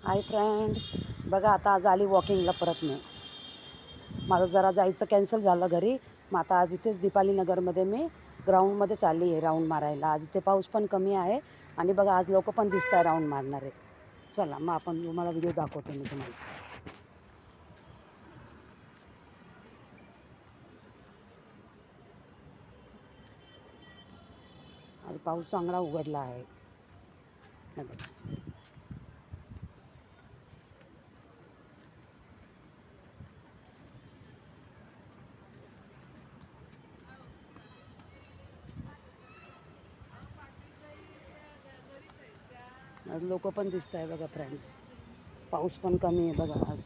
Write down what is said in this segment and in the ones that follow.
Hi friends, बघा आता आज आली वॉकिंगला परत मी. माझं जरा जायचं कॅन्सल झालं घरी. मग आता आज इथेच दीपाली नगरमध्ये मी ग्राउंडमध्ये चालली आहे राऊंड मारायला. आज इथे पाऊस पण कमी आहे आणि बघा आज लोक पण दिसत आहे राऊंड मारणारे. चला मग आपण तुम्हाला व्हिडिओ दाखवतो मी तुम्हाला. आज पाऊस चांगला उघडला आहे. हे बघा. आज लोक पण दिसत आहे बघा फ्रेंड्स. पाऊस पण कमी आहे बघा आज.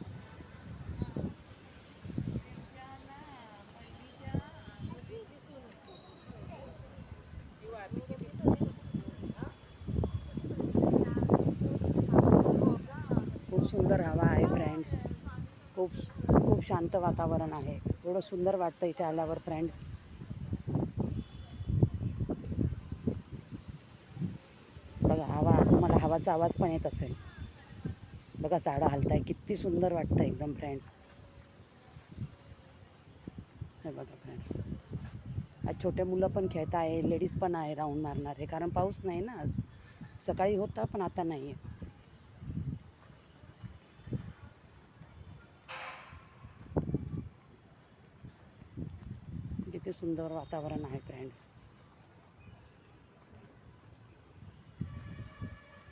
खूप सुंदर हवा आहे फ्रेंड्स. खूप खूप शांत वातावरण आहे. एवढं सुंदर वाटतं इथे आल्यावर फ्रेंड्स. बघा हवा, तुम्हाला हवाचा आवाज पण येत असेल. बघा झाडं हलत आहे, किती सुंदर वाटतं एकदम फ्रेंड्स. हे बघा फ्रेंड्स, आज छोटे मुलं पण खेळत आहे, लेडीज पण आहे राऊंड मारणारे. कारण पाऊस नाही ना आज. सकाळी होता पण आता नाही आहे. किती सुंदर वातावरण आहे फ्रेंड्स.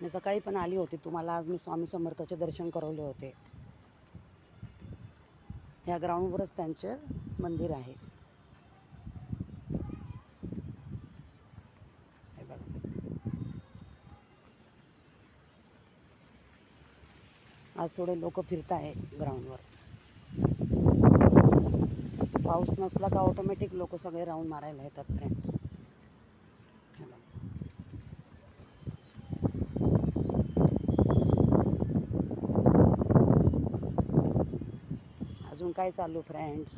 मी सकाळी पण आली होती तुम्हाला. आज मी स्वामी समर्थाचे दर्शन करवले होते. ह्या ग्राउंडवरच त्यांचे मंदिर आहे. हे बघा, आज थोडे लोक फिरत आहे ग्राउंडवर. पाऊस नसला का ऑटोमॅटिक लोक सगळे राऊंड मारायला येतात फ्रेंड्स. हे बघा. अजून काय चालू फ्रेंड्स?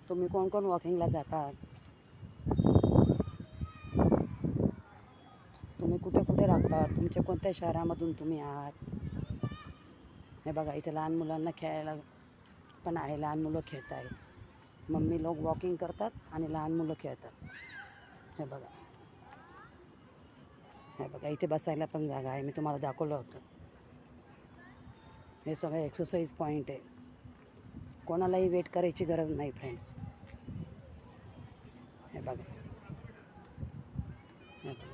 तुम्ही कोण कोण वॉकिंगला जातात? तुम्ही कुठे कुठे राहतात? तुमच्या कोणत्या शहरामधून तुम्ही आहात? हे बघा, इथे लहान मुलांना खेळायला पण आहे. लहान मुलं खेळत आहे. मम्मी लोक वॉकिंग करतात आणि लहान मुलं खेळतात. हे बघा, हे बघा, इथे बसायला पण जागा आहे. मी तुम्हाला दाखवलं होतं. हे सगळं एक्सरसाइज पॉईंट आहे. कोणालाही वेट करायची गरज नाही फ्रेंड्स. हे बघा, हे बघा.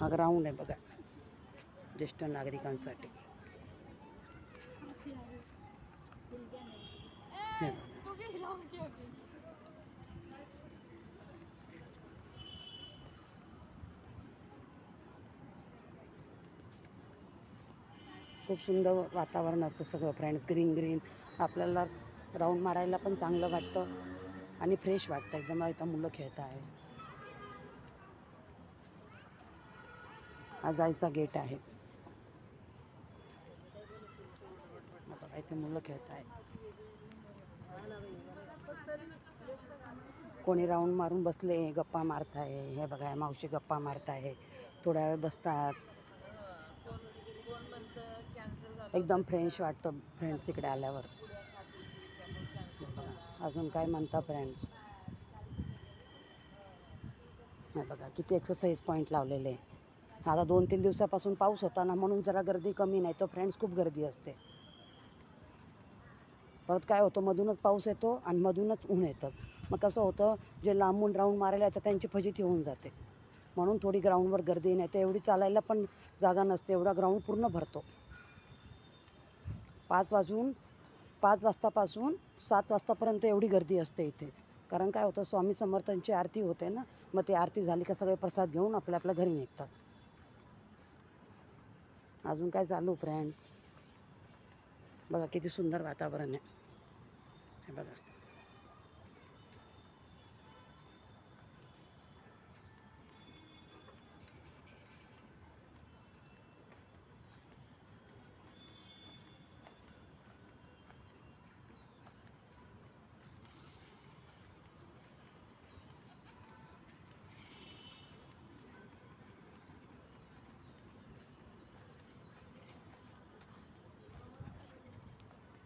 हा ग्राउंड आहे बघा, ज्येष्ठ नागरिकांसाठी. हे बघा. खूप सुंदर वातावरण असतं सगळं फ्रेंड्स. Green green. आपल्याला राऊंड मारायला पण चांगलं वाटतं आणि फ्रेश वाटतं एकदम. इथं मुलं खेळत आहे. हा जायचा गेट आहे. बघा, इथे मुलं खेळत आहे. कोणी राऊंड मारून बसले, गप्पा मारत आहे. हे बघा, मावशी गप्पा मारत आहे. थोड्या वेळ बसतात. एकदम फ्रेश वाटतं फ्रेंड्स इकडे आल्यावर. अजून काय म्हणता फ्रेंड्स? हे बघा, किती एक्सरसाइज पॉईंट लावलेले आहे. आता 2-3 दिवसापासून पाऊस होता ना, म्हणून जरा गर्दी कमी. नाही तर फ्रेंड्स खूप गर्दी असते. परत काय होतं, मधूनच पाऊस येतो आणि मधूनच ऊन येतं. मग कसं होतं, जे लांबून राऊंड मारायला येतात त्यांची फजिती होऊन जाते. म्हणून थोडी ग्राउंडवर गर्दी नाही तर एवढी चालायला पण जागा नसते. एवढा ग्राउंड पूर्ण भरतो. 5 वाजतापासून 7 वाजतापर्यंत एवढी गर्दी असते इथे. कारण काय होतं, स्वामी समर्थांची आरती होते ना, मग ती आरती झाली का सगळे प्रसाद घेऊन आपल्या आपल्या घरी निघतात. अजून काय चालू फ्रेंड? बघा किती सुंदर वातावरण आहे. हे बघा,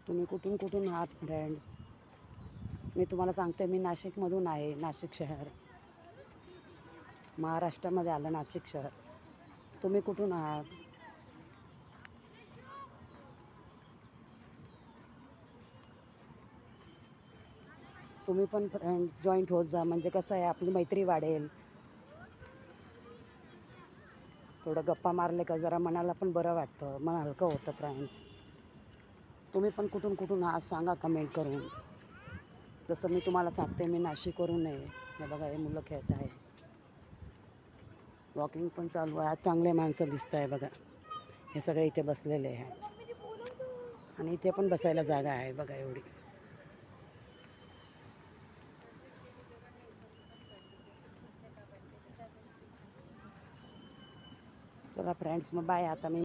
तुम्ही कुठून कुठून आहात फ्रेंड्स? मी तुम्हाला सांगते, मी नाशिकमधून आहे. नाशिक शहर महाराष्ट्रामध्ये आलं, नाशिक शहर. तुम्ही कुठून आहात? तुम्ही पण फ्रेंड जॉईंट होत जा, म्हणजे कसं आहे आपली मैत्री वाढेल. थोडं गप्पा मारले का जरा मनाला पण बरं वाटतं, मन हलकं होतं फ्रेंड्स. तुम्ही पण कुठून कुठून आहात सांगा कमेंट करून. जसं मी तुम्हाला सांगते, मी नाशिकवरून आहे. हे बघा, हे मुलं खेळत आहे. वॉकिंग पण चालू आहे. आज चांगले माणसं दिसत आहे बघा. हे सगळे इथे बसलेले आहे आणि इथे पण बसायला जागा आहे बघा एवढी. चला फ्रेंड्स, मग बाय. आता मी